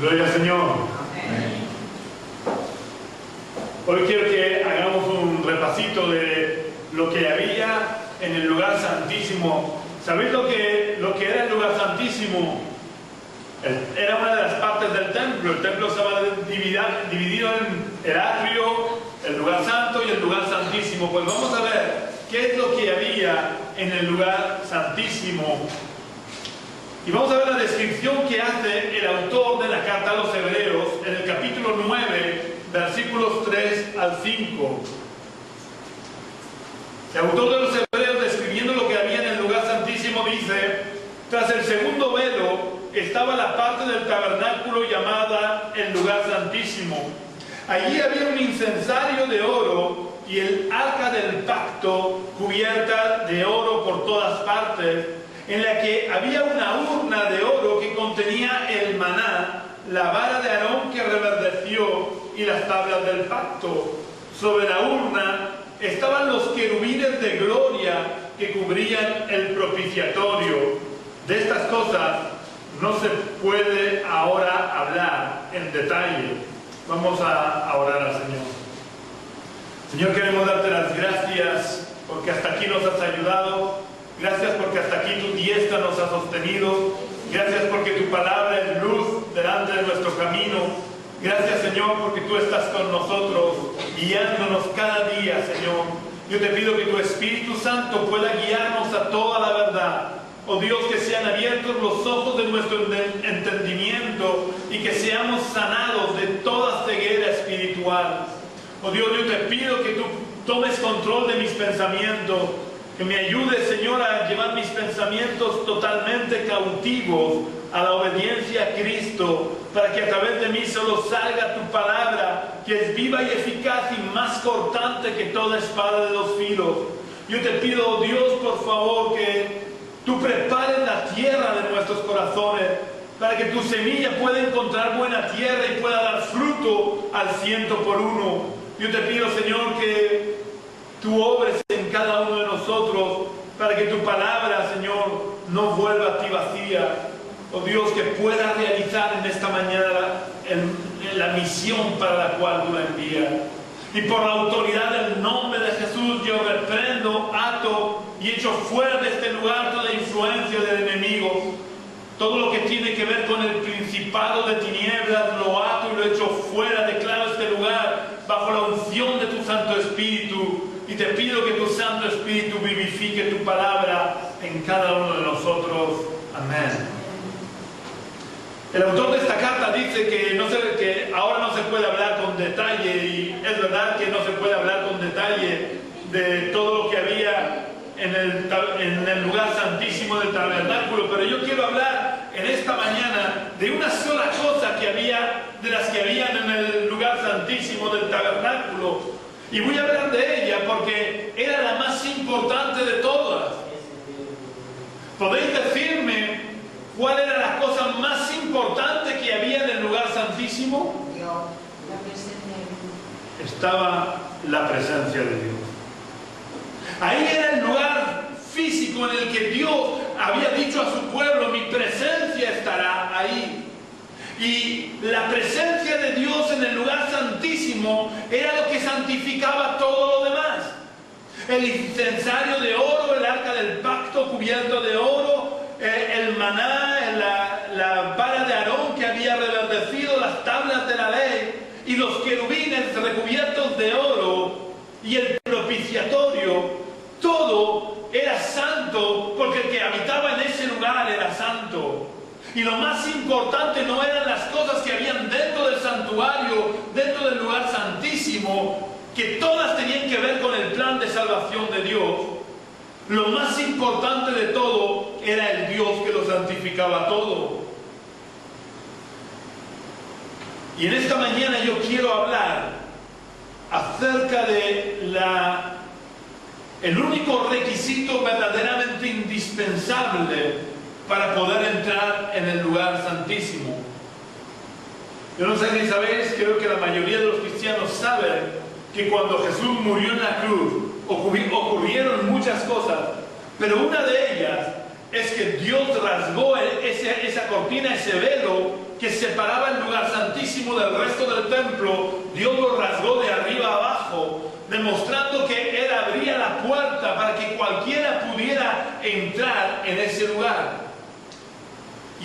Gloria al Señor. Amén. Hoy quiero que hagamos un repasito de lo que había en el lugar santísimo. ¿Sabéis lo que era el lugar santísimo? Era una de las partes del templo. El templo estaba dividido en el atrio, el lugar santo y el lugar santísimo. Pues vamos a ver qué es lo que había en el lugar santísimo. Y vamos a ver la descripción que hace el autor de la carta a los Hebreos en el capítulo 9, versículos 3 al 5. El autor de los Hebreos, describiendo lo que había en el lugar santísimo, dice: tras el segundo velo estaba la parte del tabernáculo llamada el lugar santísimo. Allí había un incensario de oro y el arca del pacto cubierta de oro por todas partes, en la que había una urna de oro que contenía el maná, la vara de Aarón que reverdeció y las tablas del pacto. Sobre la urna estaban los querubines de gloria que cubrían el propiciatorio. De estas cosas no se puede ahora hablar en detalle. Vamos a orar al Señor. Señor, queremos darte las gracias porque hasta aquí nos has ayudado. Gracias porque hasta aquí tu diestra nos ha sostenido. Gracias porque tu palabra es luz delante de nuestro camino. Gracias, Señor, porque tú estás con nosotros, guiándonos cada día, Señor. Yo te pido que tu Espíritu Santo pueda guiarnos a toda la verdad. Oh Dios, que sean abiertos los ojos de nuestro entendimiento y que seamos sanados de toda ceguera espiritual. Oh Dios, yo te pido que tú tomes control de mis pensamientos. Que me ayude, Señor, a llevar mis pensamientos totalmente cautivos a la obediencia a Cristo, para que a través de mí solo salga tu palabra, que es viva y eficaz y más cortante que toda espada de dos filos. Yo te pido, Dios, por favor, que tú prepares la tierra de nuestros corazones, para que tu semilla pueda encontrar buena tierra y pueda dar fruto al 100%. Yo te pido, Señor, que tú obres en cada uno de nosotros, para que tu palabra, Señor, no vuelva a ti vacía. Oh Dios, que pueda realizar en esta mañana la misión para la cual tú la envías. Y por la autoridad del nombre de Jesús, yo reprendo, ato y echo fuera de este lugar toda influencia del enemigo. Todo lo que tiene que ver con el principado de tinieblas, lo ato y lo echo fuera. Declaro este lugar bajo la unción de tu Santo Espíritu. Y te pido que tu Santo Espíritu vivifique tu palabra en cada uno de nosotros. Amén. El autor de esta carta dice que ahora no se puede hablar con detalle, y es verdad que no se puede hablar con detalle de todo lo que había en el lugar santísimo del tabernáculo, pero yo quiero hablar en esta mañana de una sola cosa que había, de las que habían en el lugar santísimo del tabernáculo. Y voy a hablar de ella porque era la más importante de todas. ¿Podéis decirme cuál era la cosa más importante que había en el lugar santísimo? Estaba la presencia de Dios. Ahí era el lugar físico en el que Dios había dicho a su pueblo: mi presencia estará ahí. Y la presencia de Dios en el lugar santísimo era lo que santificaba todo lo demás. El incensario de oro, el arca del pacto cubierto de oro, el maná, la vara de Aarón que había reverdecido, las tablas de la ley y los querubines recubiertos de oro y el propiciatorio. Todo era santo porque el que habitaba en ese lugar era santo. Y lo más importante no eran las cosas que habían dentro del santuario, dentro del lugar santísimo, que todas tenían que ver con el plan de salvación de Dios. Lo más importante de todo era el Dios que lo santificaba todo. Y en esta mañana yo quiero hablar acerca de el único requisito verdaderamente indispensable para poder entrar en el lugar santísimo. Yo no sé si sabéis, creo que la mayoría de los cristianos saben que cuando Jesús murió en la cruz ocurrieron muchas cosas, pero una de ellas es que Dios rasgó esa cortina, ese velo que separaba el lugar santísimo del resto del templo, Dios lo rasgó de arriba a abajo, demostrando que Él abría la puerta para que cualquiera pudiera entrar en ese lugar.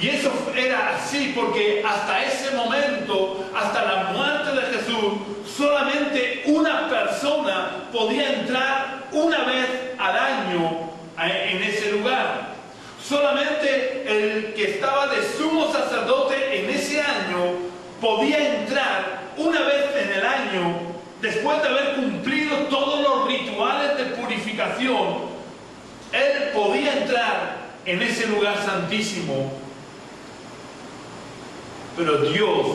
Y eso era así porque hasta ese momento, hasta la muerte de Jesús, solamente una persona podía entrar una vez al año en ese lugar. Solamente el que estaba de sumo sacerdote en ese año podía entrar una vez en el año, después de haber cumplido todos los rituales de purificación. Él podía entrar en ese lugar santísimo. Pero Dios,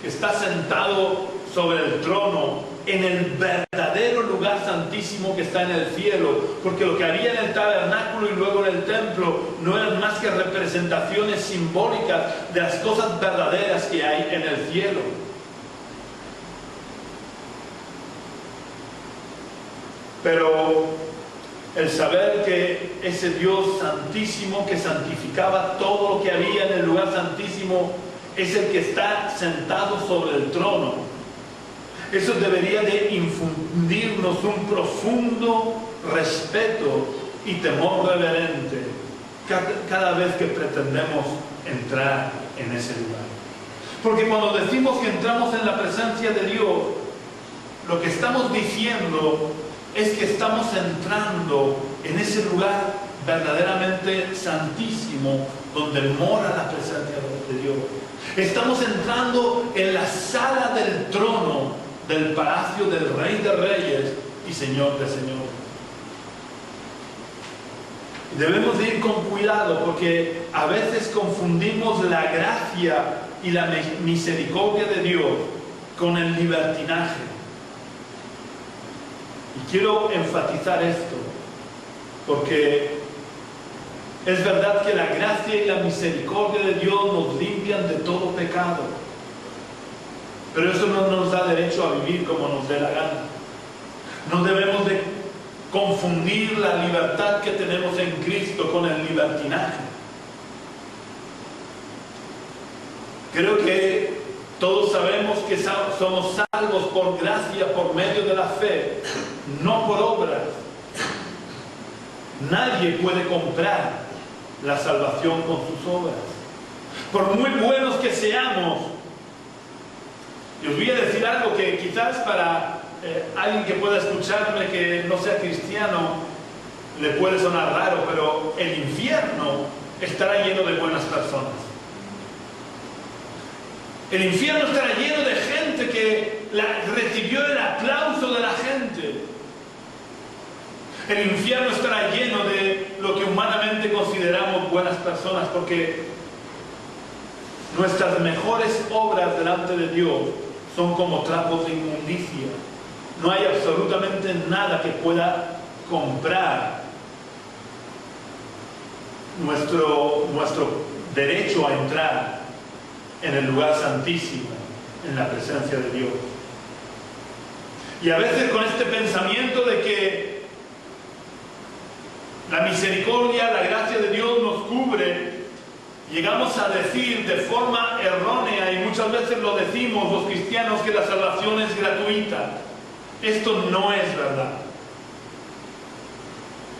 que está sentado sobre el trono, en el verdadero lugar santísimo que está en el cielo, porque lo que había en el tabernáculo y luego en el templo no eran más que representaciones simbólicas de las cosas verdaderas que hay en el cielo. Pero el saber que ese Dios santísimo que santificaba todo lo que había en el lugar santísimo es el que está sentado sobre el trono, eso debería de infundirnos un profundo respeto y temor reverente cada vez que pretendemos entrar en ese lugar. Porque cuando decimos que entramos en la presencia de Dios, lo que estamos diciendo es que estamos entrando en ese lugar verdaderamente santísimo, donde mora la presencia de Dios. Estamos entrando en la sala del trono del palacio del Rey de Reyes y Señor de Señores. Debemos de ir con cuidado porque a veces confundimos la gracia y la misericordia de Dios con el libertinaje. Y quiero enfatizar esto porque es verdad que la gracia y la misericordia de Dios nos limpian de todo pecado. Pero eso no nos da derecho a vivir como nos dé la gana. No debemos de confundir la libertad que tenemos en Cristo con el libertinaje. Creo que todos sabemos que somos salvos por gracia, por medio de la fe, no por obras. Nadie puede comprar la salvación con sus obras. Por muy buenos que seamos, y os voy a decir algo que quizás para alguien que pueda escucharme que no sea cristiano le puede sonar raro, pero el infierno estará lleno de buenas personas. El infierno estará lleno de gente que recibió el aplauso de la gente. El infierno estará lleno de lo que humanamente consideramos buenas personas, porque nuestras mejores obras delante de Dios son como trapos de inmundicia. No hay absolutamente nada que pueda comprar nuestro derecho a entrar en el lugar santísimo, en la presencia de Dios. Y a veces con este pensamiento de que la misericordia, la gracia de Dios nos cubre, llegamos a decir de forma errónea, y muchas veces lo decimos los cristianos, que la salvación es gratuita. Esto no es verdad.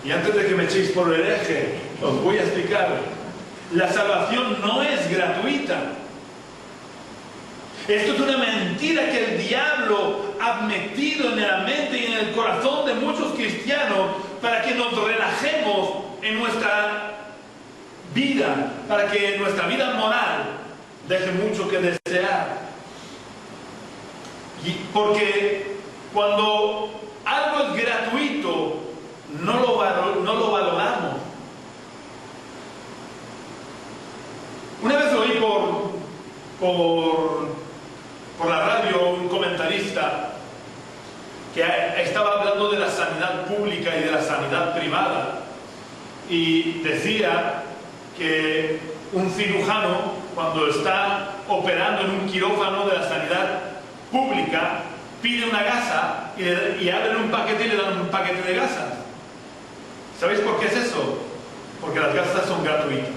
Y antes de que me echéis por hereje, os voy a explicar. La salvación no es gratuita. Esto es una mentira que el diablo ha metido en la mente y en el corazón de muchos cristianos para que nos relajemos en nuestra vida, para que nuestra vida moral deje mucho que desear. Y porque cuando algo es gratuito, no lo valoramos. Una vez oí por la radio un comentarista que estaba hablando de la sanidad pública y de la sanidad privada, y decía que un cirujano, cuando está operando en un quirófano de la sanidad pública, pide una gasa y abren un paquete y le dan un paquete de gasas. ¿Sabéis por qué es eso? Porque las gasas son gratuitas.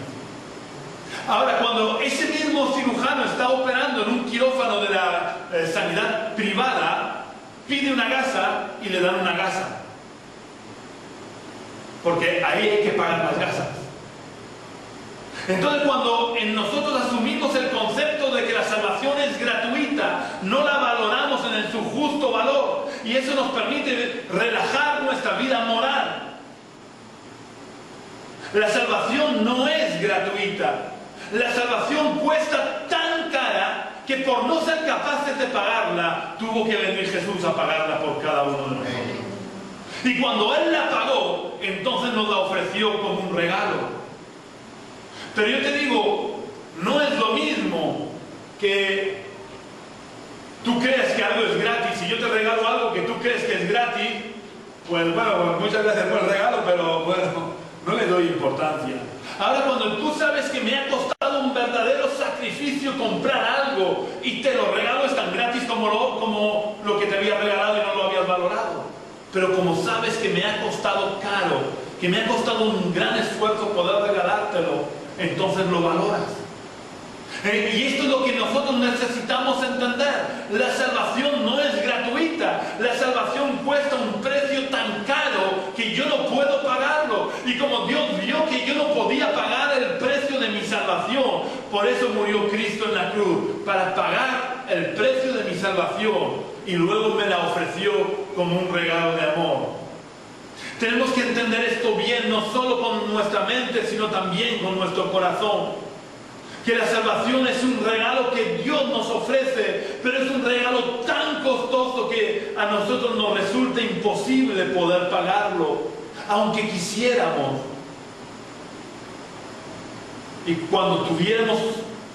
Ahora, cuando ese mismo cirujano está operando en un quirófano sanidad privada, pide una gasa y le dan una gasa. Porque ahí hay que pagar las gasas. Entonces, cuando en nosotros asumimos el concepto de que la salvación es gratuita, no la valoramos en su justo valor, y eso nos permite relajar nuestra vida moral. La salvación no es gratuita. La salvación cuesta tan cara que por no ser capaces de pagarla, tuvo que venir Jesús a pagarla por cada uno de nosotros. Y cuando Él la pagó, entonces nos la ofreció como un regalo. Pero yo te digo, no es lo mismo que tú crees que algo es gratis. Si yo te regalo algo que tú crees que es gratis, pues bueno, muchas gracias por el regalo, pero bueno, no le doy importancia. Ahora, cuando tú sabes que me ha costado un verdadero sacrificio comprar algo y te lo regalo, es tan gratis como lo que te había regalado y no lo habías valorado. Pero como sabes que me ha costado caro, que me ha costado un gran esfuerzo poder regalártelo, entonces lo valoras. Y esto es lo que nosotros necesitamos entender. La salvación no es gratuita. La salvación cuesta un precio tan caro que yo no puedo pagarlo. Y como Dios vio que yo no podía pagar el precio de mi salvación, por eso murió Cristo en la cruz, para pagar el precio de mi salvación, y luego me la ofreció como un regalo de amor. Tenemos que entender esto bien, no solo con nuestra mente, sino también con nuestro corazón. Que la salvación es un regalo que Dios nos ofrece, pero es un regalo tan costoso que a nosotros nos resulta imposible poder pagarlo, aunque quisiéramos. Y cuando tuviéramos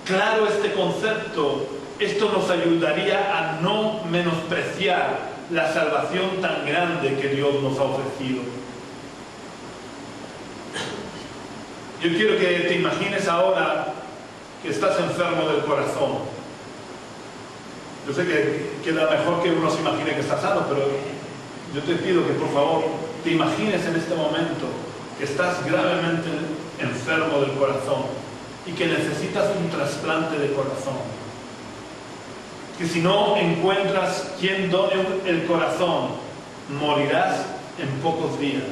claro este concepto, esto nos ayudaría a no menospreciar la salvación tan grande que Dios nos ha ofrecido. Yo quiero que te imagines ahora que estás enfermo del corazón. Yo sé que queda mejor que uno se imagine que está sano, pero yo te pido que por favor te imagines en este momento que estás gravemente enfermo del corazón y que necesitas un trasplante de corazón. Que si no encuentras quien done el corazón, morirás en pocos días.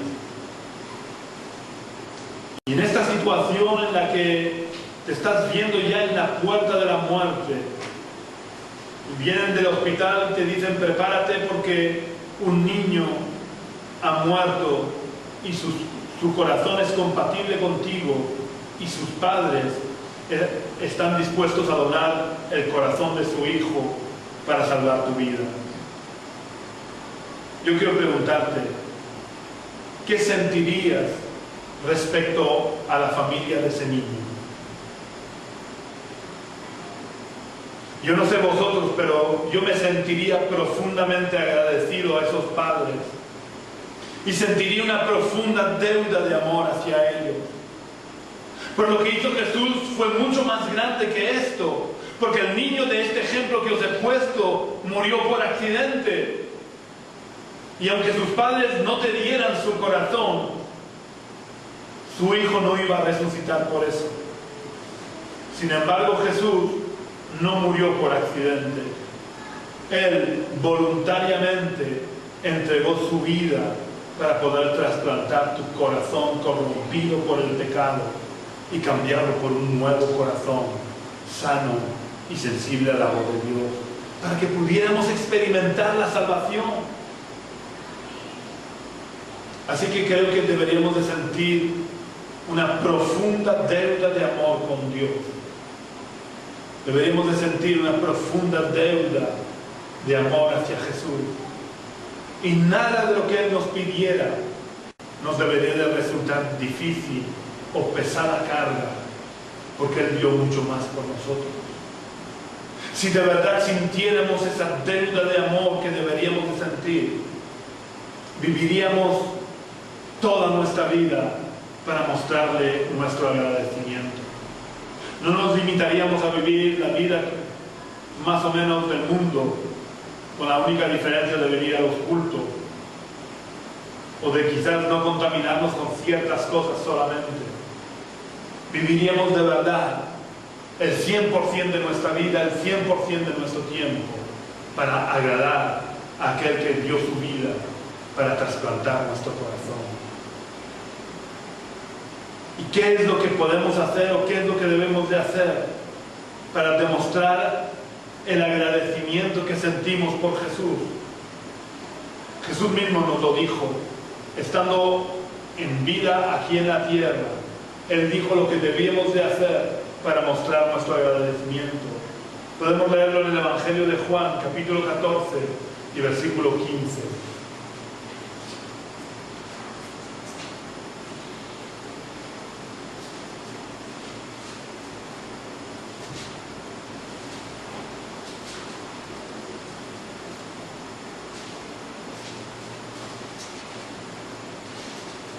Y en esta situación en la que te estás viendo ya en la puerta de la muerte, vienen del hospital y te dicen: prepárate porque un niño ha muerto y su corazón es compatible contigo, y sus padres están dispuestos a donar el corazón de su hijo para salvar tu vida. Yo quiero preguntarte, ¿qué sentirías respecto a la familia de ese niño? Yo no sé vosotros, pero yo me sentiría profundamente agradecido a esos padres y sentiría una profunda deuda de amor hacia ellos. Pero lo que hizo Jesús fue mucho más grande que esto, porque el niño de este ejemplo que os he puesto murió por accidente. Y aunque sus padres no te dieran su corazón, su hijo no iba a resucitar por eso. Sin embargo, Jesús no murió por accidente. Él voluntariamente entregó su vida para poder trasplantar tu corazón corrompido por el pecado y cambiarlo por un nuevo corazón sano y sensible a la voz de Dios, para que pudiéramos experimentar la salvación. Así que creo que deberíamos de sentir una profunda deuda de amor con Dios. Deberíamos de sentir una profunda deuda de amor hacia Jesús. Y nada de lo que Él nos pidiera nos debería de resultar difícil o pesada carga, porque Él dio mucho más por nosotros. Si de verdad sintiéramos esa deuda de amor que deberíamos de sentir, viviríamos toda nuestra vida para mostrarle nuestro agradecimiento. No nos limitaríamos a vivir la vida más o menos del mundo, con la única diferencia de venir a los cultos, o de quizás no contaminarnos con ciertas cosas solamente. Viviríamos de verdad el 100% de nuestra vida, el 100% de nuestro tiempo, para agradar a aquel que dio su vida para trasplantar nuestro corazón. ¿Y qué es lo que podemos hacer o qué es lo que debemos de hacer para demostrar el agradecimiento que sentimos por Jesús? Jesús mismo nos lo dijo, estando en vida aquí en la tierra. Él dijo lo que debíamos de hacer para mostrar nuestro agradecimiento. Podemos leerlo en el Evangelio de Juan, capítulo 14 y versículo 15.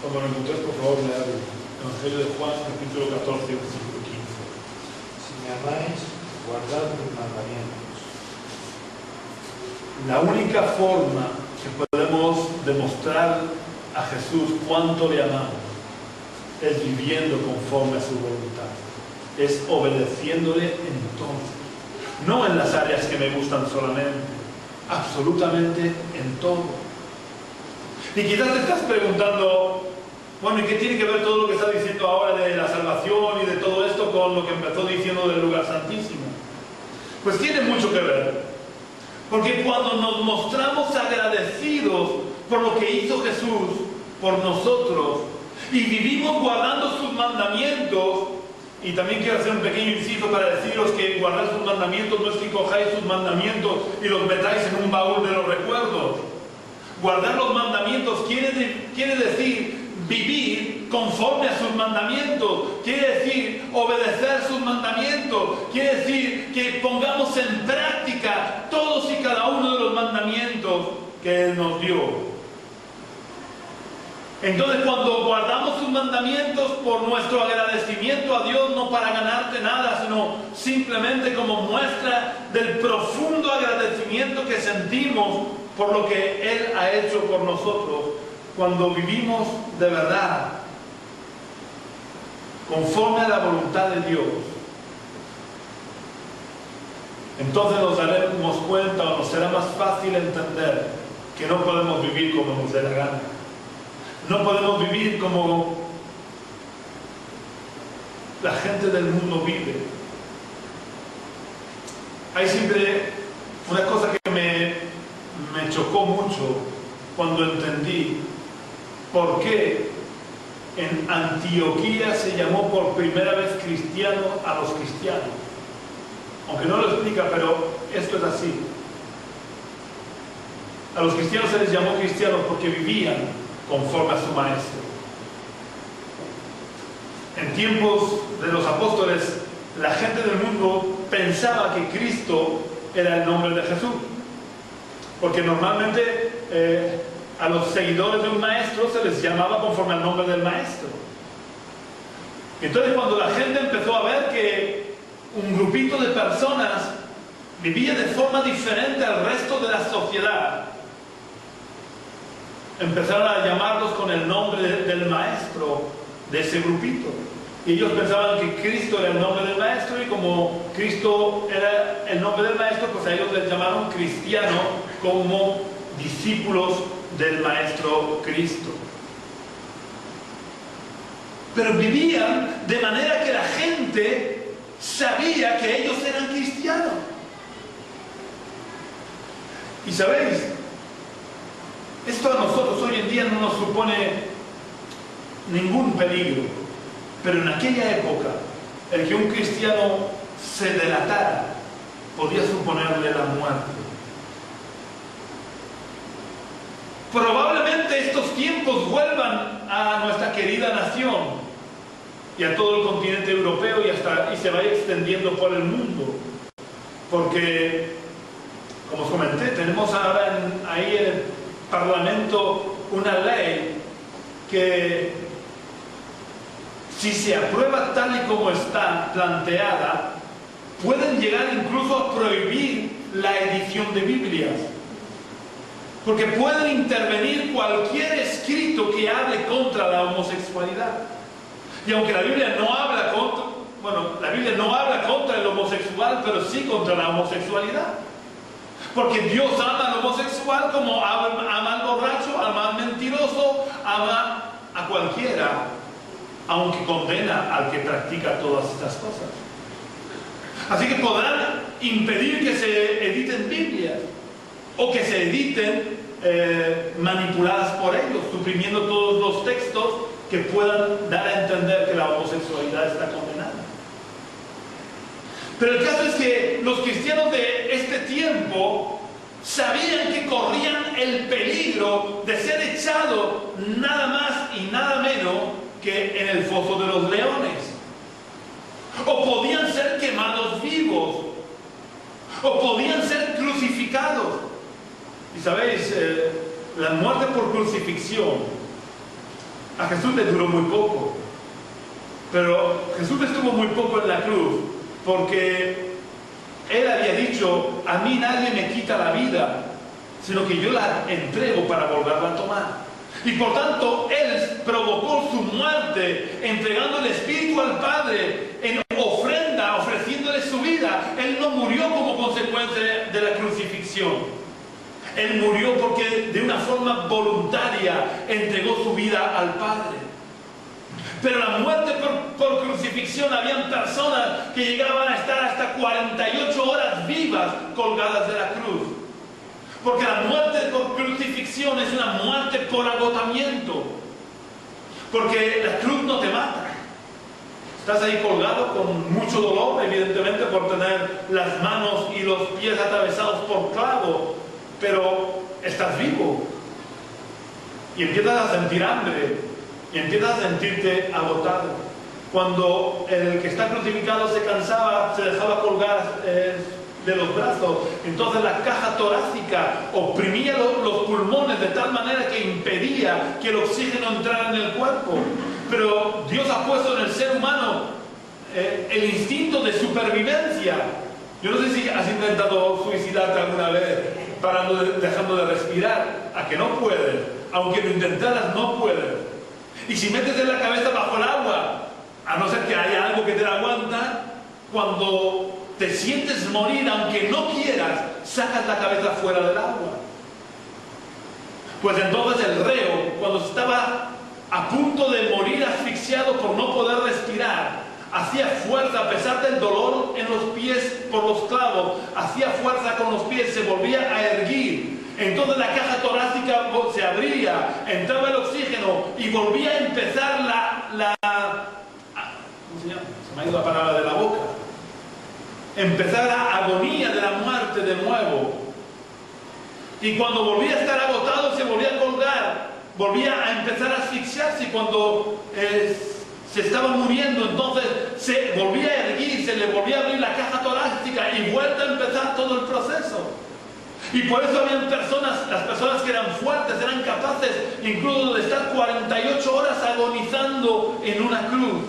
Cuando lo encontres, por favor, leer el Evangelio de Juan, capítulo 14, versículo 15. Si me amáis, guardad mis mandamientos. La única forma que podemos demostrar a Jesús cuánto le amamos es viviendo conforme a su voluntad, es obedeciéndole en todo, no en las áreas que me gustan solamente, absolutamente en todo. Y quizás te estás preguntando, bueno, ¿y qué tiene que ver todo lo que está diciendo ahora de la salvación y de todo esto con lo que empezó diciendo del lugar santísimo? Pues tiene mucho que ver. Porque cuando nos mostramos agradecidos por lo que hizo Jesús por nosotros y vivimos guardando sus mandamientos, y también quiero hacer un pequeño inciso para deciros que guardar sus mandamientos no es que cojáis sus mandamientos y los metáis en un baúl de los recuerdos. Guardar los mandamientos quiere decir vivir conforme a sus mandamientos, quiere decir obedecer sus mandamientos, quiere decir que pongamos en práctica todos y cada uno de los mandamientos que Él nos dio. Entonces, cuando guardamos sus mandamientos por nuestro agradecimiento a Dios, no para ganarte nada, sino simplemente como muestra del profundo agradecimiento que sentimos por lo que Él ha hecho por nosotros, cuando vivimos de verdad conforme a la voluntad de Dios, entonces nos daremos cuenta o nos será más fácil entender que no podemos vivir como nos dé la gana. No podemos vivir como la gente del mundo vive. Hay siempre una cosa que me chocó mucho cuando entendí por qué en Antioquía se llamó por primera vez cristiano a los cristianos. Aunque no lo explica, pero esto es así. A los cristianos se les llamó cristianos porque vivían conforme a su maestro. En tiempos de los apóstoles, la gente del mundo pensaba que Cristo era el nombre de Jesús, porque normalmente a los seguidores de un maestro se les llamaba conforme al nombre del maestro. Entonces, cuando la gente empezó a ver que un grupito de personas vivía de forma diferente al resto de la sociedad, empezaron a llamarlos con el nombre del maestro de ese grupito. Y ellos pensaban que Cristo era el nombre del maestro, y como Cristo era el nombre del maestro, pues a ellos les llamaron cristiano, como discípulos del maestro Cristo. Pero vivían de manera que la gente sabía que ellos eran cristianos. Y sabéis, esto a nosotros hoy en día no nos supone ningún peligro, pero en aquella época el que un cristiano se delatara podía suponerle la muerte. Probablemente estos tiempos vuelvan a nuestra querida nación y a todo el continente europeo y se vaya extendiendo por el mundo, porque, como os comenté, tenemos ahora ahí en el Parlamento una ley que, si se aprueba tal y como está planteada, pueden llegar incluso a prohibir la edición de Biblias, porque pueden intervenir cualquier escrito que hable contra la homosexualidad. Y aunque la Biblia no habla contra, la Biblia no habla contra el homosexual, pero sí contra la homosexualidad. Porque Dios ama al homosexual como ama al borracho, ama al mentiroso, ama a cualquiera, aunque condena al que practica todas estas cosas. Así que podrán impedir que se editen Biblias o que se editen manipuladas por ellos, suprimiendo todos los textos que puedan dar a entender que la homosexualidad está condenada. Pero el caso es que los cristianos de este tiempo sabían que corrían el peligro de ser echados nada más y nada menos que en el foso de los leones. O podían ser quemados vivos, o podían ser crucificados. Y sabéis, la muerte por crucifixión a Jesús le duró muy poco, pero Jesús estuvo muy poco en la cruz porque Él había dicho: a mí nadie me quita la vida, sino que yo la entrego para volverla a tomar. Y por tanto Él provocó su muerte entregando el Espíritu al Padre en ofrenda, ofreciéndole su vida. Él no murió como consecuencia de la crucifixión. Él murió porque de una forma voluntaria entregó su vida al Padre. Pero la muerte por crucifixión, habían personas que llegaban a estar hasta 48 horas vivas colgadas de la cruz. Porque la muerte por crucifixión es una muerte por agotamiento. Porque la cruz no te mata. Estás ahí colgado con mucho dolor, evidentemente, por tener las manos y los pies atravesados por clavos. Pero estás vivo. Y empiezas a sentir hambre. Y empiezas a sentirte agotado. Cuando el que está crucificado se cansaba, se dejaba colgar de los brazos, entonces la caja torácica oprimía los pulmones de tal manera que impedía que el oxígeno entrara en el cuerpo. Pero Dios ha puesto en el ser humano el instinto de supervivencia. Yo no sé si has intentado suicidarte alguna vez dejando de respirar. A que no puedes. Aunque lo intentaras, no puedes. Y si metes la cabeza bajo el agua, a no ser que haya algo que te la aguanta, cuando te sientes morir, aunque no quieras, sacas la cabeza fuera del agua. Pues entonces el reo, cuando estaba a punto de morir asfixiado por no poder respirar, hacía fuerza, a pesar del dolor en los pies por los clavos, hacía fuerza con los pies, se volvía a erguir. Entonces la caja torácica se abría, entraba el oxígeno y volvía a empezar ¿cómo se llama? Se me ha ido la palabra de la boca. Empezar la agonía de la muerte de nuevo. Y cuando volvía a estar agotado, se volvía a colgar, volvía a empezar a asfixiarse. Y cuando se estaba muriendo, entonces se volvía a erguir, se le volvía a abrir la caja torácica y vuelta a empezar todo el proceso. Y por eso habían personas, las personas que eran fuertes, eran capaces incluso de estar 48 horas agonizando en una cruz.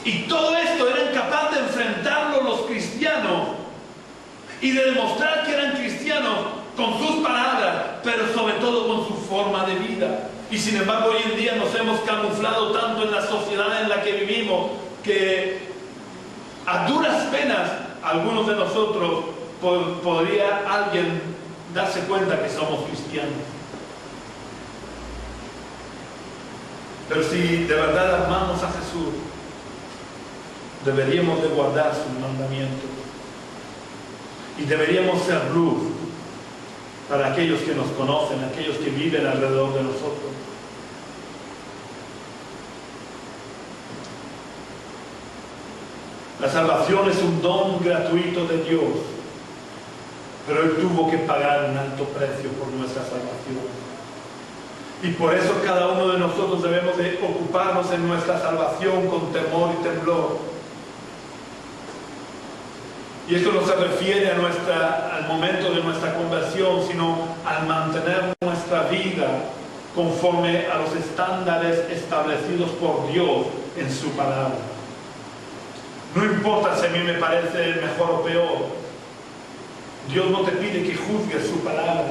Y todo esto eran capaces de enfrentarlo los cristianos y de demostrar que eran cristianos con sus palabras, pero sobre todo con su forma de vida. Y sin embargo hoy en día nos hemos camuflado tanto en la sociedad en la que vivimos que a duras penas algunos de nosotros podría alguien darse cuenta que somos cristianos. Pero si de verdad amamos a Jesús, deberíamos de guardar sus mandamientos y deberíamos ser luz para aquellos que nos conocen, aquellos que viven alrededor de nosotros. La salvación es un don gratuito de Dios, pero Él tuvo que pagar un alto precio por nuestra salvación. Y por eso cada uno de nosotros debemos de ocuparnos en nuestra salvación con temor y temblor. Y esto no se refiere al momento de nuestra conversión, sino al mantener nuestra vida conforme a los estándares establecidos por Dios en su palabra. No importa si a mí me parece mejor o peor. Dios no te pide que juzgues su palabra.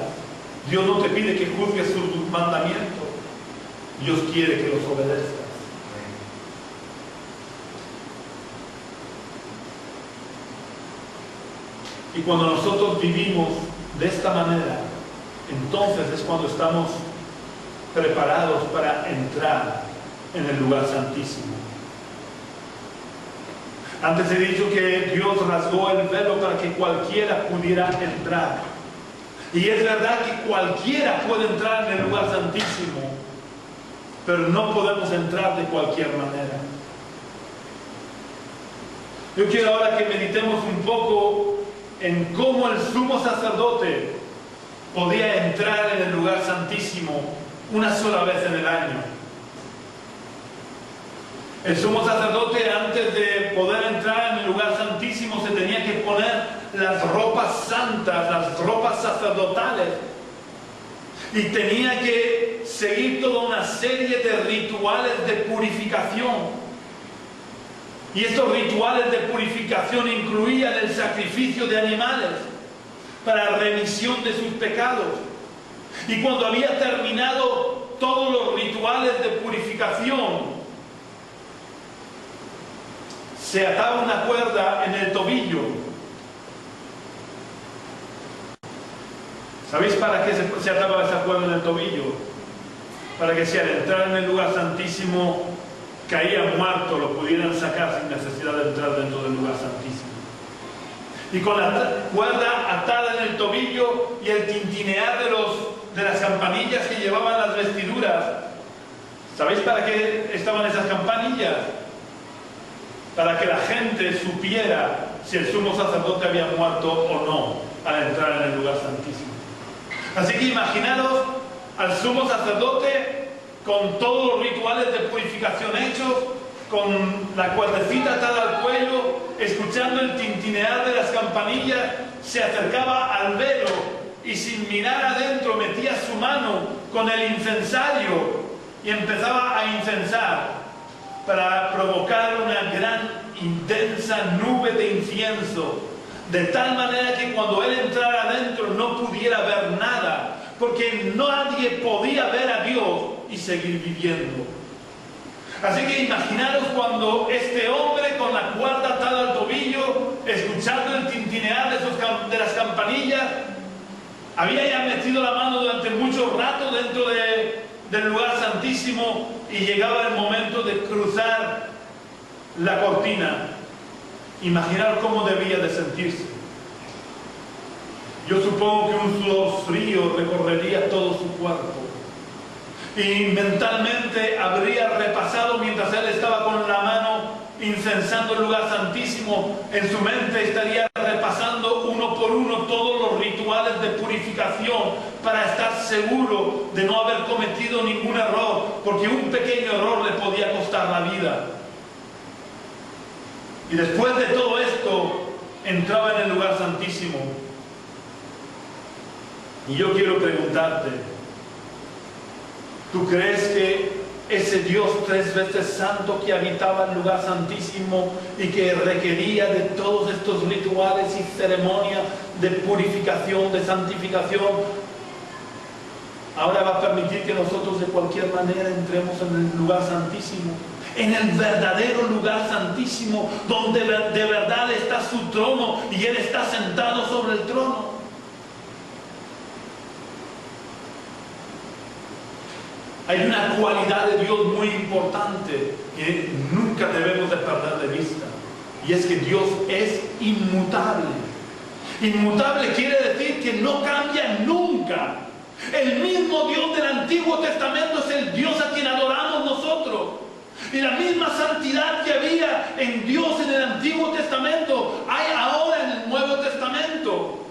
Dios no te pide que juzgues sus mandamientos. Dios quiere que los obedezcas. Y cuando nosotros vivimos de esta manera, entonces es cuando estamos preparados para entrar en el lugar santísimo. Antes he dicho que Dios rasgó el velo para que cualquiera pudiera entrar. Y es verdad que cualquiera puede entrar en el lugar santísimo, pero no podemos entrar de cualquier manera. Yo quiero ahora que meditemos un poco en cómo el sumo sacerdote podía entrar en el lugar santísimo una sola vez en el año. El sumo sacerdote, antes de poder entrar en el lugar santísimo, se tenía que poner las ropas santas, las ropas sacerdotales, y tenía que seguir toda una serie de rituales de purificación. Y estos rituales de purificación incluían el sacrificio de animales para remisión de sus pecados. Y cuando había terminado todos los rituales de purificación, se ataba una cuerda en el tobillo. ¿Sabéis para qué se ataba esa cuerda en el tobillo? Para que si al entrar en el lugar santísimo caía muerto, lo pudieran sacar sin necesidad de entrar dentro del lugar santísimo. Y con la cuerda atada en el tobillo y el tintinear de las campanillas que llevaban las vestiduras. ¿Sabéis para qué estaban esas campanillas? Para que la gente supiera si el sumo sacerdote había muerto o no al entrar en el lugar santísimo. Así que imaginaros al sumo sacerdote con todos los rituales de purificación hechos, con la cuerdecita atada al cuello, escuchando el tintinear de las campanillas, se acercaba al velo y sin mirar adentro metía su mano con el incensario y empezaba a incensar para provocar una gran, intensa nube de incienso, de tal manera que cuando él entrara adentro no pudiera ver nada, porque nadie podía ver a Dios y seguir viviendo. Así que imaginaros cuando este hombre con la cuerda atada al tobillo, escuchando el tintinear de las campanillas, había ya metido la mano durante mucho rato dentro del lugar santísimo y llegaba el momento de cruzar la cortina. Imaginar cómo debía de sentirse. Yo supongo que un sudor frío recorrería todo su cuerpo. Y mentalmente habría repasado, mientras él estaba con la mano incensando el lugar santísimo, en su mente estaría repasando uno por uno todos los rituales de purificación para estar seguro de no haber cometido ningún error, porque un pequeño error le podía costar la vida. Y después de todo esto, entraba en el lugar santísimo. Y yo quiero preguntarte, ¿tú crees que ese Dios 3 veces santo que habitaba en el lugar santísimo y que requería de todos estos rituales y ceremonias de purificación, de santificación, ahora va a permitir que nosotros de cualquier manera entremos en el lugar santísimo? En el verdadero lugar santísimo, donde de verdad está su trono y Él está sentado sobre el trono. Hay una cualidad de Dios muy importante que nunca debemos de perder de vista, y es que Dios es inmutable. Inmutable quiere decir que no cambia nunca. El mismo Dios del Antiguo Testamento es el Dios a quien adoramos nosotros. Y la misma santidad que había en Dios en el Antiguo Testamento hay ahora en el Nuevo Testamento.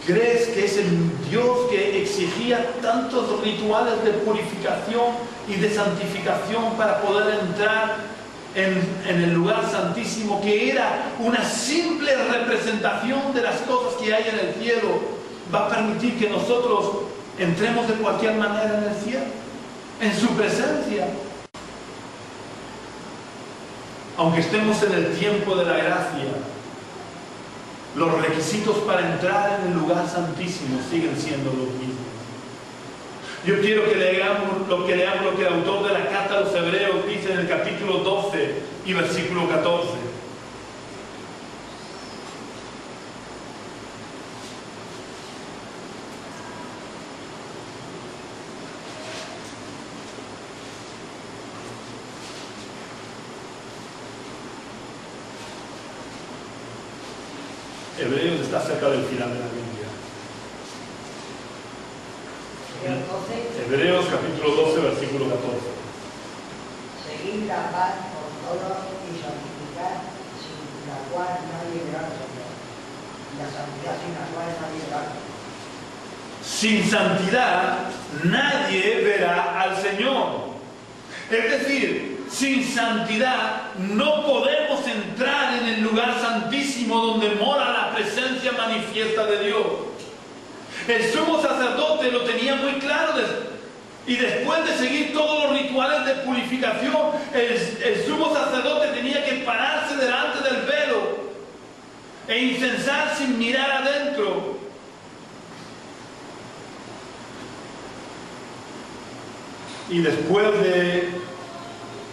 ¿Crees que es el Dios que exigía tantos rituales de purificación y de santificación para poder entrar en el lugar santísimo, que era una simple representación de las cosas que hay en el cielo, va a permitir que nosotros entremos de cualquier manera en el cielo, en su presencia? Aunque estemos en el tiempo de la gracia, los requisitos para entrar en el lugar santísimo siguen siendo los mismos. Yo quiero que leamos lo que el autor de la carta a los Hebreos dice en el capítulo 12 y versículo 14. Hebreos está cerca del final de la Biblia. Hebreos capítulo 12, versículo 14. Seguir la paz con todos y santificar, sin la cual nadie verá al Señor. Y la santidad sin la cual nadie verá al Señor. Sin santidad nadie verá al Señor. Es decir, sin santidad no podemos entrar en el lugar santísimo donde mora la presencia manifiesta de Dios. El sumo sacerdote lo tenía muy claro y después de seguir todos los rituales de purificación, el sumo sacerdote tenía que pararse delante del velo e incensar sin mirar adentro. Y después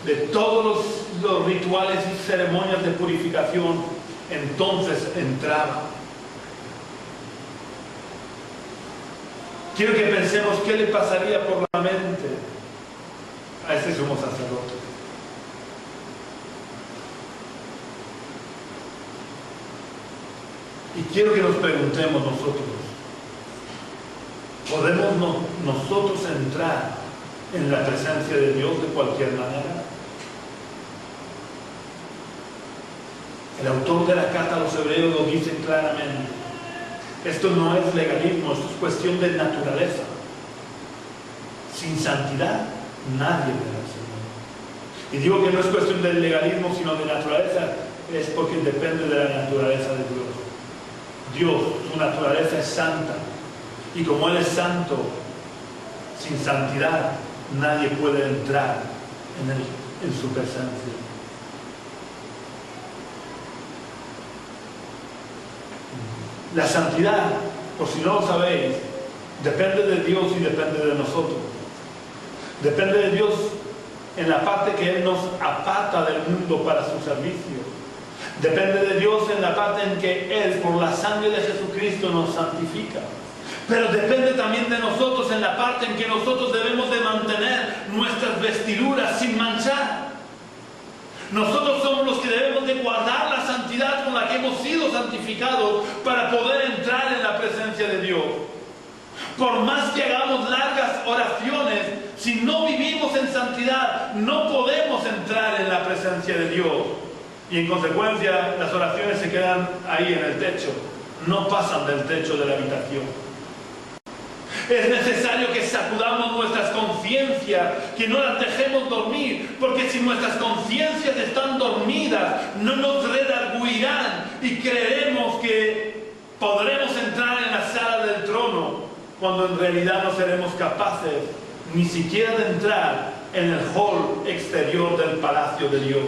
de todos los rituales y ceremonias de purificación, entonces entraba. Quiero que pensemos qué le pasaría por la mente a ese sumo sacerdote. Y quiero que nos preguntemos nosotros, ¿podemos nosotros entrar en la presencia de Dios de cualquier manera? El autor de la carta a los Hebreos lo dice claramente. Esto no es legalismo, esto es cuestión de naturaleza. Sin santidad nadie verá al Señor. Y digo que no es cuestión de legalismo, sino de naturaleza, es porque depende de la naturaleza de Dios. Dios, su naturaleza es santa. Y como Él es santo, sin santidad nadie puede entrar en su presencia. La santidad, por si no lo sabéis, depende de Dios y depende de nosotros. Depende de Dios en la parte que Él nos aparta del mundo para su servicio. Depende de Dios en la parte en que Él, por la sangre de Jesucristo, nos santifica. Pero depende también de nosotros en la parte en que nosotros debemos de mantener nuestras vestiduras sin manchar. Nosotros somos los que debemos de guardar la santidad con la que hemos sido santificados para poder entrar en la presencia de Dios. Por más que hagamos largas oraciones, si no vivimos en santidad, no podemos entrar en la presencia de Dios. Y en consecuencia, las oraciones se quedan ahí en el techo, no pasan del techo de la habitación. Es necesario que sacudamos nuestras conciencias, que no las dejemos dormir, porque si nuestras conciencias están dormidas, no nos redarguirán y creeremos que podremos entrar en la sala del trono, cuando en realidad no seremos capaces ni siquiera de entrar en el hall exterior del palacio de Dios.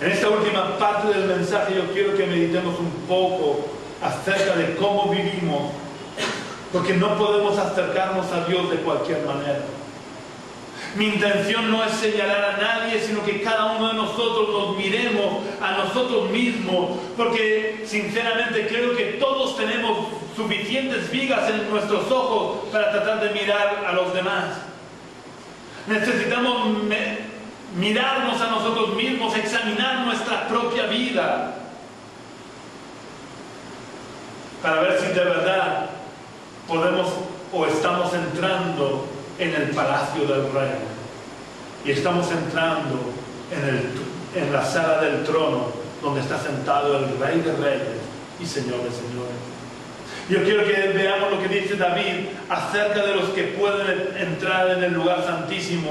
En esta última parte del mensaje yo quiero que meditemos un poco acerca de cómo vivimos, porque no podemos acercarnos a Dios de cualquier manera. Mi intención no es señalar a nadie, sino que cada uno de nosotros nos miremos a nosotros mismos, porque sinceramente creo que todos tenemos suficientes vigas en nuestros ojos para tratar de mirar a los demás. Necesitamos mirarnos a nosotros mismos, examinar nuestra propia vida, para ver si de verdad podemos o estamos entrando en el palacio del Rey y estamos entrando en la sala del trono donde está sentado el Rey de Reyes y Señor de Señores. Yo quiero que veamos lo que dice David acerca de los que pueden entrar en el lugar santísimo,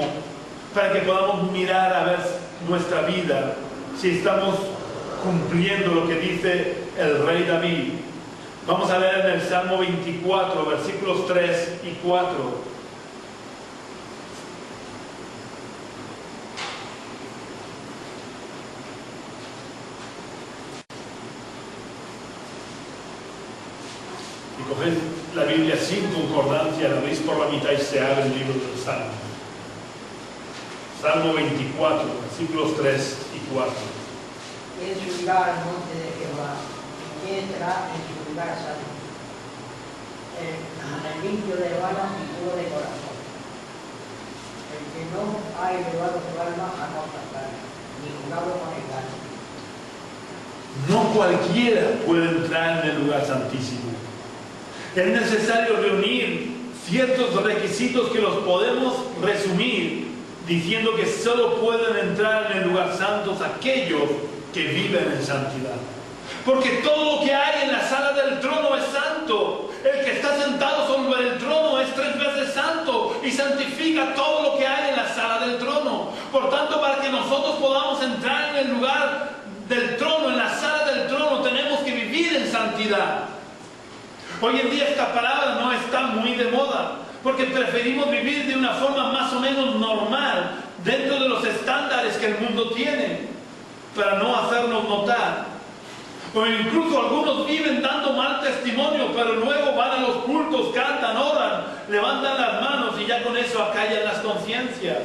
para que podamos mirar a ver nuestra vida, si estamos cumpliendo lo que dice el Rey David. Vamos a leer en el Salmo 24, versículos 3 y 4. Y coged la Biblia sin concordancia, la veis por la mitad y se abre el libro del Salmo. Salmo 24, versículos 3 y 4. ¿Quién subirá al monte de Jehová? ¿Quién entrará en su lugar santo? El limpio de manos y puro de corazón, el que no ha elevado su alma a cosas vanas, ni jurado con engaño. No cualquiera puede entrar en el lugar santísimo. Es necesario reunir ciertos requisitos que los podemos resumir diciendo que solo pueden entrar en el lugar santo aquellos que viven en santidad. Porque todo lo que hay en la sala del trono es santo. El que está sentado sobre el trono es 3 veces santo y santifica todo lo que hay en la sala del trono. Por tanto, para que nosotros podamos entrar en el lugar del trono, en la sala del trono, tenemos que vivir en santidad. Hoy en día esta palabra no está muy de moda, porque preferimos vivir de una forma más o menos normal, dentro de los estándares que el mundo tiene, para no hacernos notar. O incluso algunos viven dando mal testimonio, pero luego van a los cultos, cantan, oran, levantan las manos y ya con eso acallan las conciencias.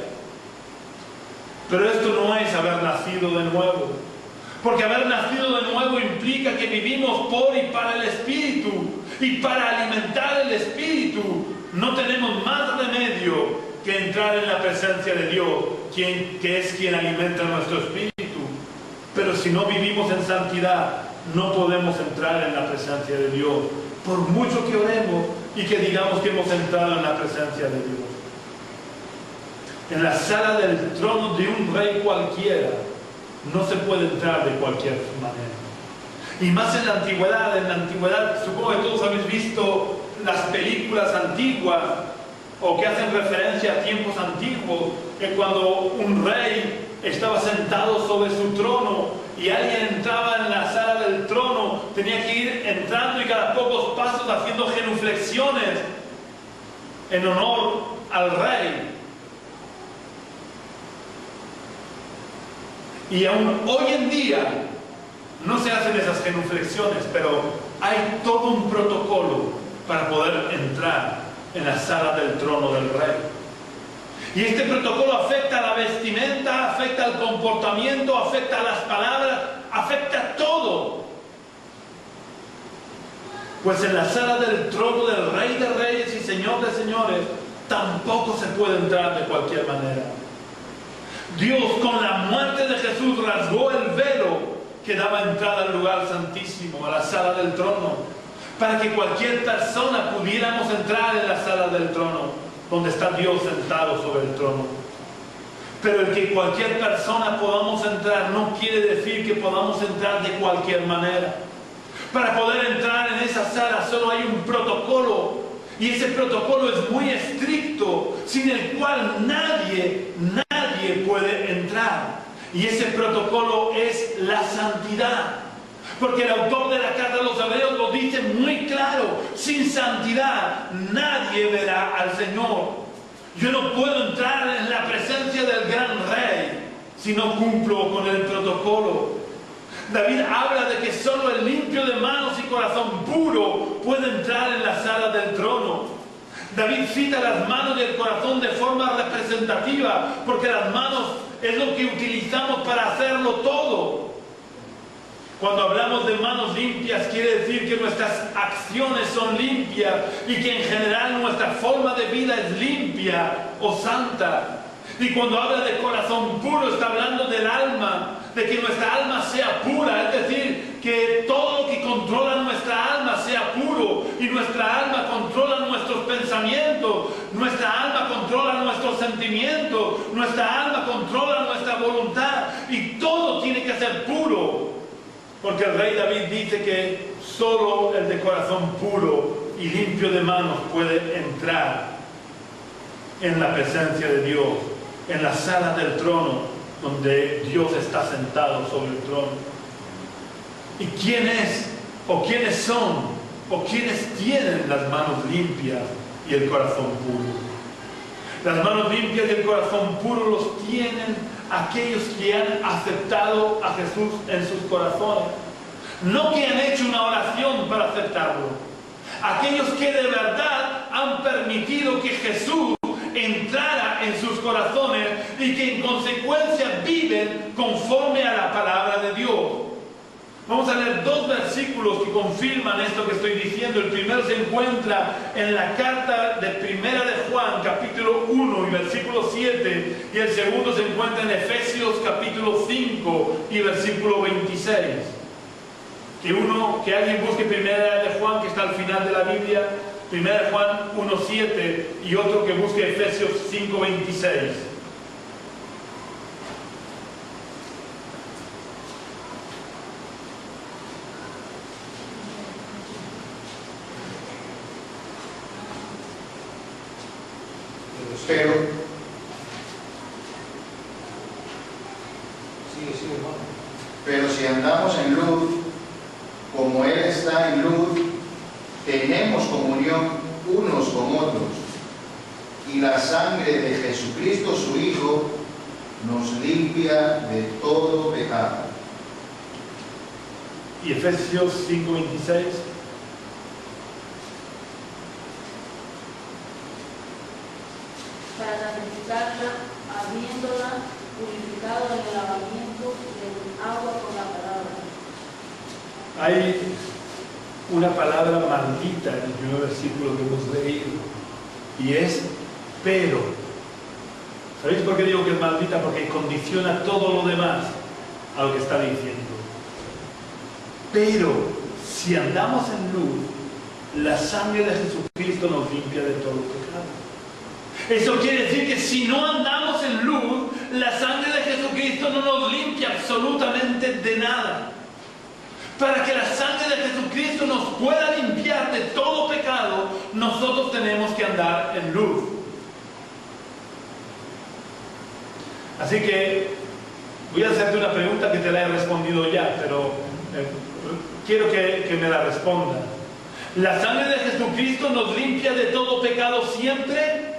Pero esto no es haber nacido de nuevo. Porque haber nacido de nuevo implica que vivimos por y para el Espíritu. Y para alimentar el Espíritu no tenemos más remedio que entrar en la presencia de Dios, que es quien alimenta nuestro Espíritu. Pero si no vivimos en santidad, no podemos entrar en la presencia de Dios, por mucho que oremos y que digamos que hemos entrado en la presencia de Dios. En la sala del trono de un rey cualquiera no se puede entrar de cualquier manera. Y más en la antigüedad, supongo que todos habéis visto las películas antiguas o que hacen referencia a tiempos antiguos, que cuando un rey estaba sentado sobre su trono y alguien entraba en la sala del trono, tenía que ir entrando y cada pocos pasos haciendo genuflexiones en honor al rey. Y aún hoy en día no se hacen esas genuflexiones, pero hay todo un protocolo para poder entrar en la sala del trono del rey. Y este protocolo afecta a la vestimenta, afecta al comportamiento, afecta a las palabras, afecta a todo. Pues en la sala del trono del Rey de Reyes y Señor de Señores tampoco se puede entrar de cualquier manera. Dios con la muerte de Jesús rasgó el velo que daba entrada al lugar santísimo, a la sala del trono, para que cualquier persona pudiéramos entrar en la sala del trono, donde está Dios sentado sobre el trono. Pero el que cualquier persona podamos entrar no quiere decir que podamos entrar de cualquier manera. Para poder entrar en esa sala solo hay un protocolo, y ese protocolo es muy estricto, sin el cual nadie puede entrar. Y ese protocolo es la santidad. Porque el autor de la carta de los Hebreos lo dice muy claro: sin santidad nadie verá al Señor. Yo no puedo entrar en la presencia del gran rey si no cumplo con el protocolo. David habla de que solo el limpio de manos y corazón puro puede entrar en la sala del trono. David cita las manos y el corazón de forma representativa, porque las manos es lo que utilizamos para hacerlo todo. Cuando hablamos de manos limpias, quiere decir que nuestras acciones son limpias y que en general nuestra forma de vida es limpia o santa. Y cuando habla de corazón puro, está hablando del alma, de que nuestra alma sea pura, es decir, que todo lo que controla nuestra alma sea puro, y nuestra alma controla nuestros pensamientos, nuestra alma controla nuestros sentimientos, nuestra alma controla nuestra voluntad, y todo tiene que ser puro. Porque el rey David dice que solo el de corazón puro y limpio de manos puede entrar en la presencia de Dios, en la sala del trono, donde Dios está sentado sobre el trono. ¿Y quién es, o quiénes son, o quiénes tienen las manos limpias y el corazón puro? Las manos limpias y el corazón puro los tienen aquellos que han aceptado a Jesús en sus corazones. No que han hecho una oración para aceptarlo. Aquellos que de verdad han permitido que Jesús entrara en sus corazones y que en consecuencia viven conforme a la palabra de Dios. Vamos a leer 2 versículos que confirman esto que estoy diciendo. El primero se encuentra en la carta de Primera de Juan, capítulo 1 y versículo 7, y el segundo se encuentra en Efesios capítulo 5 y versículo 26. que alguien busque Primera de Juan, que está al final de la Biblia, Primera de Juan 1:7, y otro que busque Efesios 5:26. Pero, Sigue, hermano. pero si andamos en luz, como Él está en luz, tenemos comunión unos con otros, y la sangre de Jesucristo, su Hijo, nos limpia de todo pecado. Y Efesios 5:26. Para santificarla, habiéndola purificado en el lavamiento del agua con la palabra. Hay una palabra maldita en el primer versículo que hemos leído, y es pero. ¿Sabéis por qué digo que es maldita? Porque condiciona todo lo demás a lo que está diciendo. Pero si andamos en luz, la sangre de Jesucristo nos limpia de todo pecado. Eso quiere decir que si no andamos en luz, la sangre de Jesucristo no nos limpia absolutamente de nada. Para que la sangre de Jesucristo nos pueda limpiar de todo pecado, nosotros tenemos que andar en luz. Así que voy a hacerte una pregunta que te la he respondido ya, pero quiero que me la respondas. ¿La sangre de Jesucristo nos limpia de todo pecado siempre?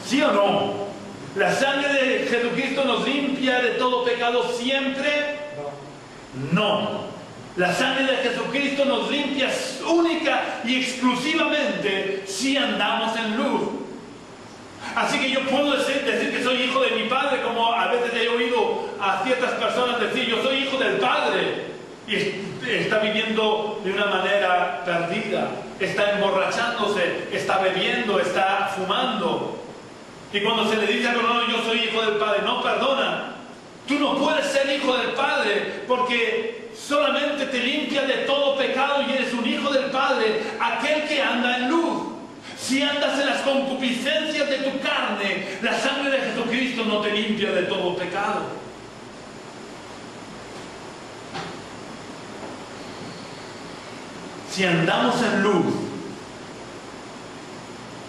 ¿Sí o no? ¿La sangre de Jesucristo nos limpia de todo pecado siempre? No. La sangre de Jesucristo nos limpia única y exclusivamente si andamos en luz. Así que yo puedo decir que soy hijo de mi Padre, como a veces he oído a ciertas personas decir, yo soy hijo del Padre, y está viviendo de una manera perdida, está emborrachándose, está bebiendo, está fumando. Y cuando se le dice a uno, yo soy hijo del Padre, no, perdona, tú no puedes ser hijo del Padre, porque solamente te limpia de todo pecado y eres un hijo del Padre aquel que anda en luz. Si andas en las concupiscencias de tu carne, la sangre de Jesucristo no te limpia de todo pecado. Si andamos en luz,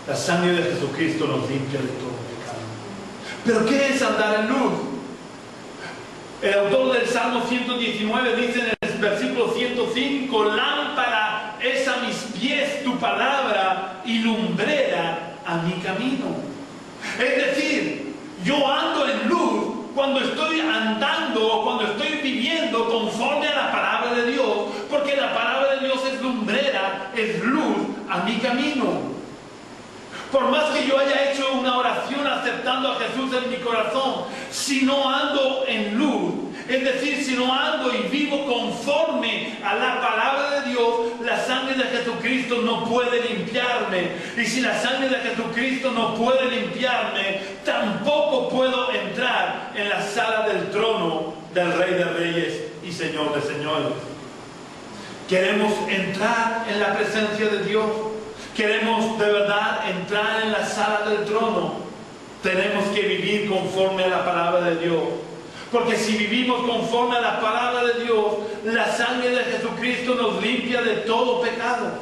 la sangre de Jesucristo nos limpia de todo pecado. ¿Pero qué es andar en luz? El autor del Salmo 119 dice en el versículo 105, lámpara es a mis pies tu palabra y lumbrera a mi camino. Es decir, yo ando en luz cuando estoy andando o cuando estoy viviendo conforme a la palabra de Dios, porque la palabra de Dios es lumbrera, es luz a mi camino. Por más que yo haya hecho una oración aceptando a Jesús en mi corazón, si no ando en luz, es decir, si no ando y vivo conforme a la palabra de Dios, la sangre de Jesucristo no puede limpiarme. Y si la sangre de Jesucristo no puede limpiarme, tampoco puedo entrar en la sala del trono del Rey de Reyes y Señor de Señores. Queremos entrar en la presencia de Dios. Queremos de verdad entrar en la sala del trono. Tenemos que vivir conforme a la palabra de Dios. Porque si vivimos conforme a la palabra de Dios, la sangre de Jesucristo nos limpia de todo pecado.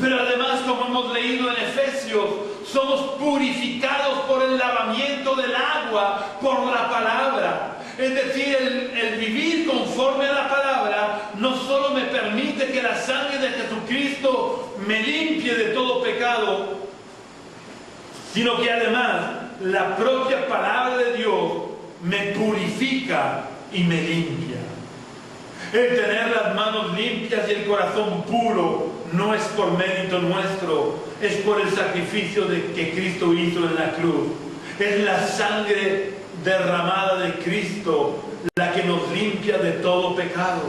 Pero además, como hemos leído en Efesios, somos purificados por el lavamiento del agua, por la palabra. Es decir, el vivir conforme a la palabra no solo me permite que la sangre de Jesucristo me limpie de todo pecado, sino que además la propia palabra de Dios me purifica y me limpia. El tener las manos limpias y el corazón puro no es por mérito nuestro, es por el sacrificio que Cristo hizo en la cruz. Es la sangre derramada de Cristo la que nos limpia de todo pecado.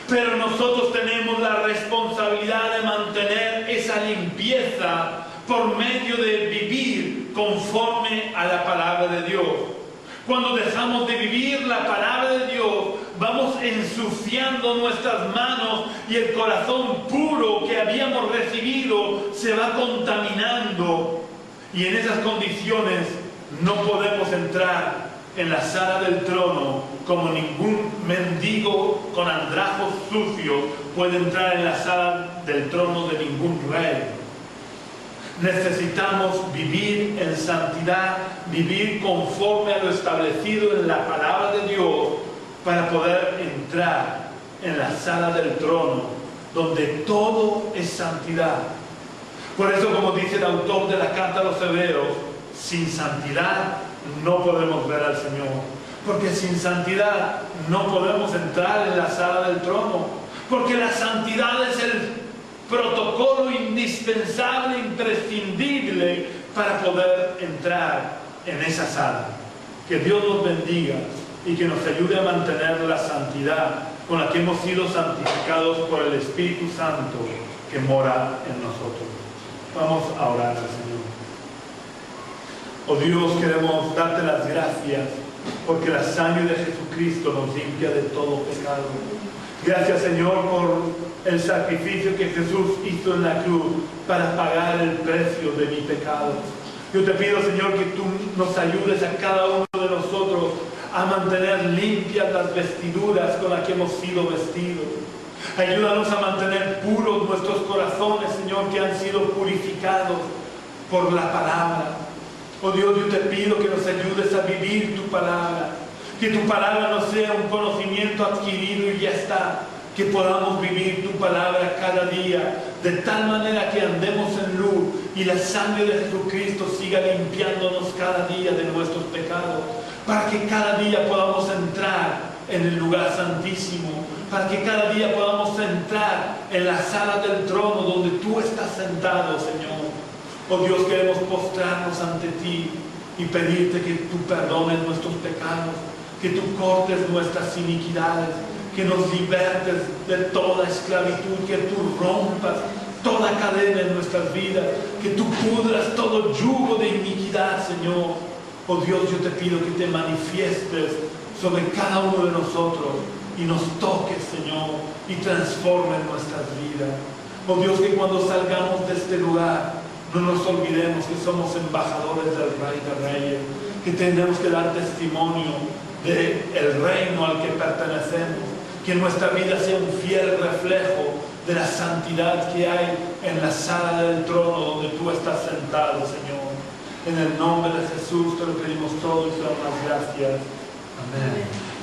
Pero nosotros tenemos la responsabilidad de mantener esa limpieza por medio de vivir conforme a la palabra de Dios. Cuando dejamos de vivir la palabra de Dios, vamos estamos ensuciando nuestras manos y el corazón puro que habíamos recibido se va contaminando. Y en esas condiciones no podemos entrar en la sala del trono como ningún mendigo con andrajos sucios puede entrar en la sala del trono de ningún rey. Necesitamos vivir en santidad, vivir conforme a lo establecido en la palabra de Dios para poder entrar en la sala del trono, donde todo es santidad. Por eso, como dice el autor de la carta a los Hebreos, sin santidad no podemos ver al Señor, porque sin santidad no podemos entrar en la sala del trono, porque la santidad es el protocolo indispensable, imprescindible para poder entrar en esa sala. Que Dios nos bendiga y que nos ayude a mantener la santidad con la que hemos sido santificados por el Espíritu Santo que mora en nosotros. Vamos a orar al Señor. Oh Dios, queremos darte las gracias porque la sangre de Jesucristo nos limpia de todo pecado. Gracias, Señor, por el sacrificio que Jesús hizo en la cruz para pagar el precio de mi pecado. Yo te pido, Señor, que tú nos ayudes a cada uno de nosotros a mantener limpias las vestiduras con las que hemos sido vestidos. Ayúdanos a mantener puros nuestros corazones, Señor, que han sido purificados por la palabra. Oh Dios, yo te pido que nos ayudes a vivir tu palabra. Que tu palabra no sea un conocimiento adquirido y ya está. Que podamos vivir tu palabra cada día, de tal manera que andemos en luz y la sangre de Jesucristo siga limpiándonos cada día de nuestros pecados, para que cada día podamos entrar en el lugar santísimo, para que cada día podamos entrar en la sala del trono donde tú estás sentado, Señor. Oh Dios, queremos postrarnos ante ti y pedirte que tú perdones nuestros pecados, que tú cortes nuestras iniquidades, que nos libertes de toda esclavitud, que tú rompas toda cadena en nuestras vidas, que tú pudras todo yugo de iniquidad, Señor. Oh Dios, yo te pido que te manifiestes sobre cada uno de nosotros y nos toques, Señor, y transformes nuestras vidas. Oh Dios, que cuando salgamos de este lugar no nos olvidemos que somos embajadores del Rey de Reyes, que tenemos que dar testimonio del reino al que pertenecemos, que nuestra vida sea un fiel reflejo de la santidad que hay en la sala del trono donde tú estás sentado, Señor. En el nombre de Jesús te lo pedimos todo y te damos las gracias. Amén.